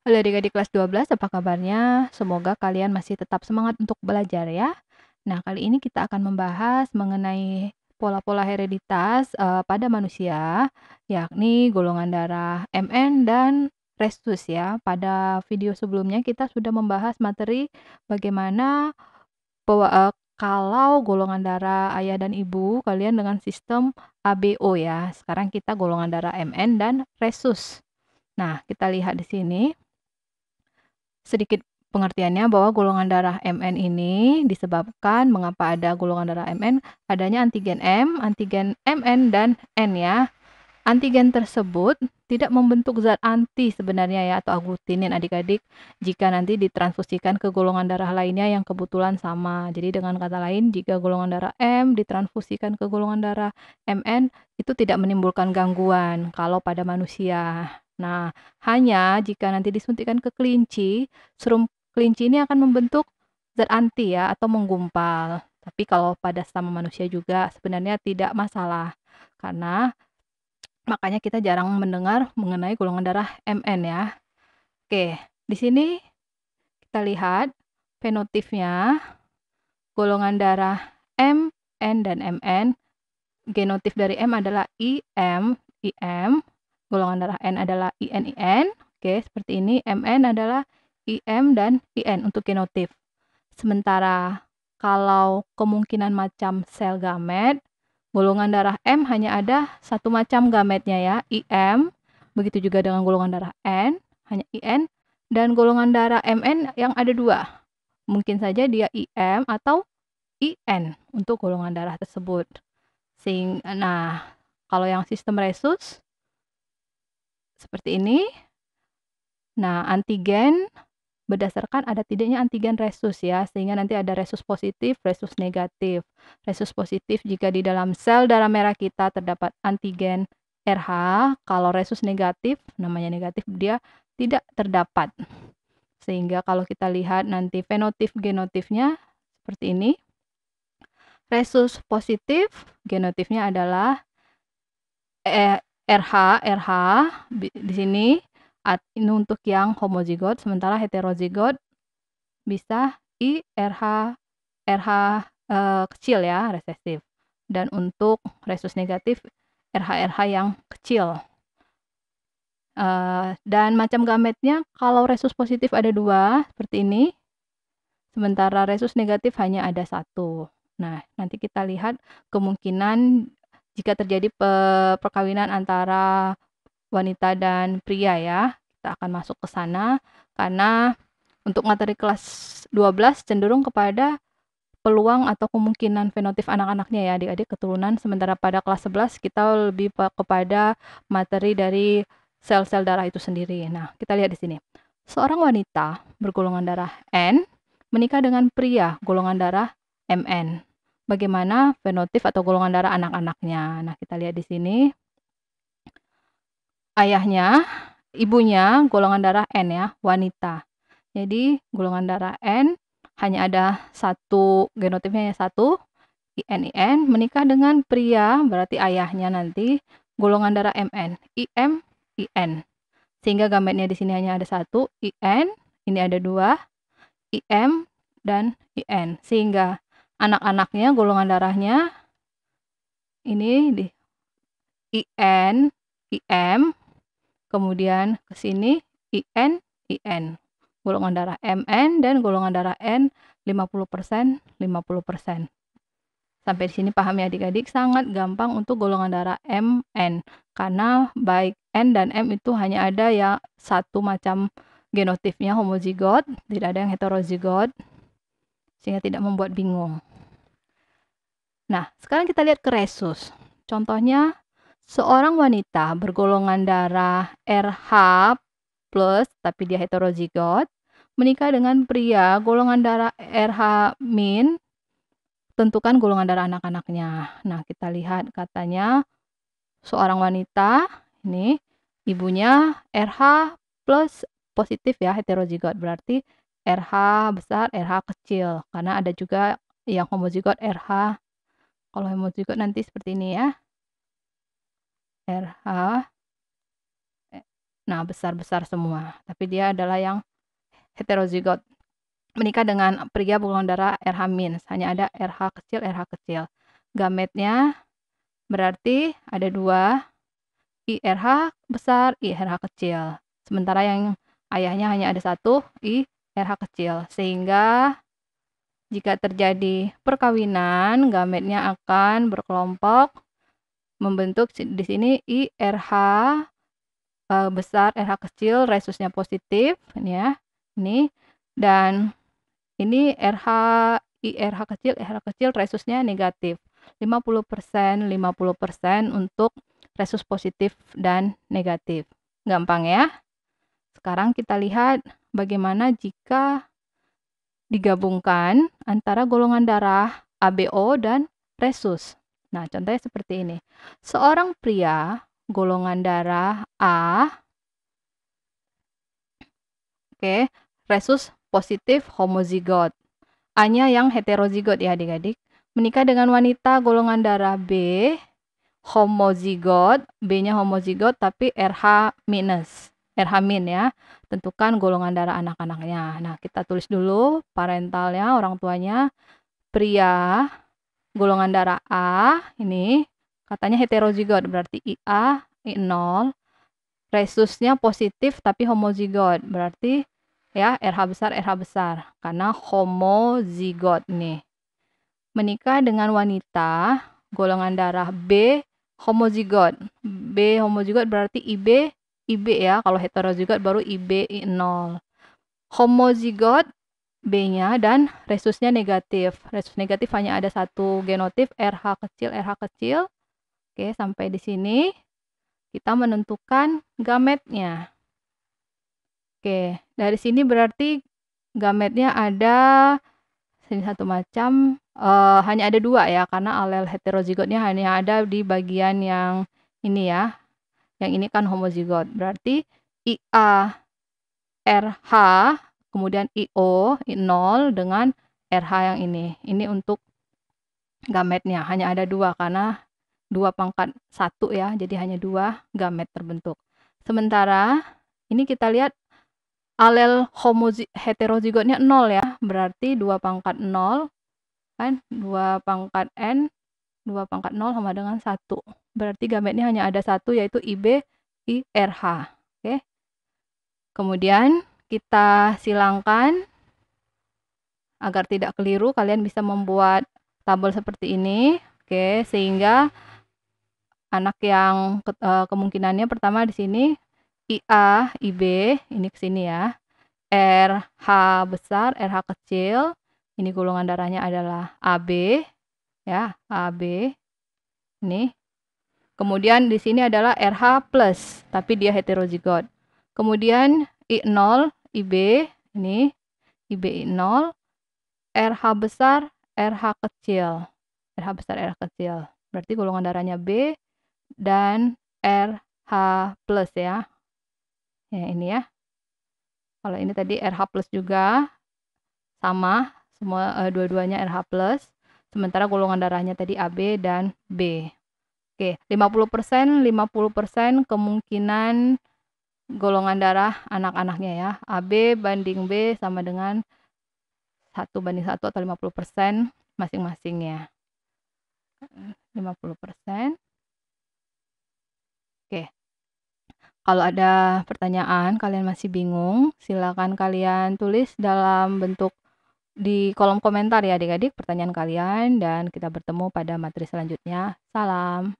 Halo adik-adik kelas 12, apa kabarnya? Semoga kalian masih tetap semangat untuk belajar ya. Nah, kali ini kita akan membahas mengenai pola-pola hereditas pada manusia, yakni golongan darah MN dan rhesus ya. Pada video sebelumnya kita sudah membahas materi bagaimana kalau golongan darah ayah dan ibu kalian dengan sistem ABO ya. Sekarang kita golongan darah MN dan rhesus. Nah, kita lihat di sini. Sedikit pengertiannya bahwa golongan darah MN ini disebabkan mengapa ada golongan darah MN, adanya antigen M, antigen MN, dan N ya. Antigen tersebut tidak membentuk zat anti sebenarnya ya atau aglutinin adik-adik jika nanti ditransfusikan ke golongan darah lainnya yang kebetulan sama. Jadi dengan kata lain jika golongan darah M ditransfusikan ke golongan darah MN itu tidak menimbulkan gangguan kalau pada manusia. Nah, hanya jika nanti disuntikkan ke kelinci, serum kelinci ini akan membentuk zat anti ya atau menggumpal. Tapi kalau pada sesama manusia juga sebenarnya tidak masalah karena makanya kita jarang mendengar mengenai golongan darah MN ya. Oke, di sini kita lihat fenotipnya. Golongan darah M, N, dan MN. Genotip dari M adalah IM, IM. Golongan darah N adalah IN, IN. Oke, seperti ini. MN adalah IM dan IN untuk genotip. Sementara kalau kemungkinan macam sel gamet, golongan darah M hanya ada satu macam gametnya ya, IM. Begitu juga dengan golongan darah N, hanya IN. Dan golongan darah MN yang ada dua. Mungkin saja dia IM atau IN untuk golongan darah tersebut. Nah, kalau yang sistem rhesus seperti ini. Nah, antigen berdasarkan ada tidaknya antigen rhesus ya, sehingga nanti ada rhesus positif, rhesus negatif. Rhesus positif jika di dalam sel darah merah kita terdapat antigen RH, kalau rhesus negatif, namanya negatif, dia tidak terdapat. Sehingga kalau kita lihat nanti fenotip genotipnya seperti ini. Rhesus positif, genotipnya adalah RH, RH di sini ini untuk yang homozigot, sementara heterozigot bisa IRH, RH kecil ya, resesif. Dan untuk rhesus negatif, RH-RH yang kecil. Dan macam gametnya, kalau rhesus positif ada dua, seperti ini. Sementara rhesus negatif hanya ada satu. Nah, nanti kita lihat kemungkinan jika terjadi perkawinan antara wanita dan pria ya. Kita akan masuk ke sana karena untuk materi kelas 12 cenderung kepada peluang atau kemungkinan fenotip anak-anaknya ya adik-adik keturunan, sementara pada kelas 11 kita lebih kepada materi dari sel-sel darah itu sendiri. Nah, kita lihat di sini. Seorang wanita bergolongan darah N menikah dengan pria golongan darah MN. Bagaimana fenotip atau golongan darah anak-anaknya? Nah, kita lihat di sini. Ayahnya, ibunya golongan darah N ya, wanita. Jadi golongan darah N hanya ada satu, genotipnya hanya satu, IN, menikah dengan pria, berarti ayahnya nanti golongan darah MN, IM, IN. Sehingga gametnya di sini hanya ada satu, IN, ini ada dua, IM, dan IN. Sehingga anak-anaknya golongan darahnya ini di IN, IM, kemudian ke sini IN, IN. Golongan darah MN dan golongan darah N 50%, 50%. Sampai di sini paham ya adik-adik, sangat gampang untuk golongan darah MN. Karena baik N dan M itu hanya ada ya satu macam genotipnya homozigot, tidak ada yang heterozigot, sehingga tidak membuat bingung. Nah, sekarang kita lihat ke rhesus. Contohnya, seorang wanita bergolongan darah RH plus, tapi dia heterozigot, menikah dengan pria golongan darah RH min, tentukan golongan darah anak-anaknya. Nah, kita lihat katanya seorang wanita, ini ibunya RH plus positif ya, heterozigot. Berarti RH besar, RH kecil. Karena ada juga yang homozigot RH. Kalau homozigot nanti seperti ini ya. RH. Nah, besar-besar semua. Tapi dia adalah yang heterozigot. Menikah dengan pria golongan darah RH-, hanya ada RH kecil, RH kecil. Gametnya berarti ada 2, IRH besar, IRH kecil. Sementara yang ayahnya hanya ada 1, IRH kecil. Sehingga jika terjadi perkawinan, gametnya akan berkelompok membentuk di sini IRH besar, RH kecil, resusnya positif, ini ya. Ini dan ini RH IRH kecil, RH kecil, resusnya negatif. 50%, 50% untuk resus positif dan negatif. Gampang ya. Sekarang kita lihat bagaimana jika digabungkan antara golongan darah ABO dan resus. Nah, contohnya seperti ini. Seorang pria golongan darah A, oke, resus positif homozigot. A-nya yang heterozigot ya adik-adik. Menikah dengan wanita golongan darah B, homozigot, B-nya homozigot tapi RH minus. RH min ya. Tentukan golongan darah anak-anaknya. Nah, kita tulis dulu parentalnya, orang tuanya. Pria golongan darah A, ini katanya heterozigot, berarti IA, I0. Resusnya positif tapi homozigot, berarti ya RH besar, RH besar. Karena homozigot nih. Menikah dengan wanita golongan darah B, homozigot. B homozigot berarti IB, IB ya. Kalau heterozigot baru IB, I0. Homozigot B-nya dan resusnya negatif. Resus negatif hanya ada 1 genotip, RH kecil, RH kecil. Oke, sampai di sini kita menentukan gametnya. Oke, dari sini berarti gametnya ada sini 1 macam, hanya ada 2 ya, karena alel heterozigotnya hanya ada di bagian yang ini ya. Yang ini kan homozigot. Berarti IA RH, kemudian IO, I0 dengan RH yang ini. Ini untuk gametnya. Hanya ada 2 karena 2 pangkat 1 ya. Jadi hanya 2 gamet terbentuk. Sementara ini kita lihat alel heterozigotnya 0 ya. Berarti 2 pangkat 0 kan 2 pangkat N, 2 pangkat 0 sama dengan 1. Berarti gametnya hanya ada 1 yaitu IB, IRH. Oke. Kemudian kita silangkan agar tidak keliru, kalian bisa membuat tabel seperti ini. Oke, sehingga anak yang kemungkinannya pertama di sini IA, IB, ini ke sini ya. RH besar, RH kecil. Ini golongan darahnya adalah AB ya, AB. Ini. Kemudian di sini adalah RH plus, tapi dia heterozigot. Kemudian I0, IB, ini IB I0, RH besar, RH kecil. RH besar, RH kecil. Berarti golongan darahnya B dan RH plus ya. Ya, ini ya. Kalau ini tadi RH plus juga sama, semua dua-duanya RH plus. Sementara golongan darahnya tadi AB dan B. Oke, 50%, 50% kemungkinan golongan darah anak-anaknya ya. AB banding B sama dengan 1:1 atau 50% masing-masingnya. 50%. Oke. Kalau ada pertanyaan, kalian masih bingung, silakan kalian tulis dalam bentuk di kolom komentar ya adik-adik pertanyaan kalian, dan kita bertemu pada materi selanjutnya. Salam.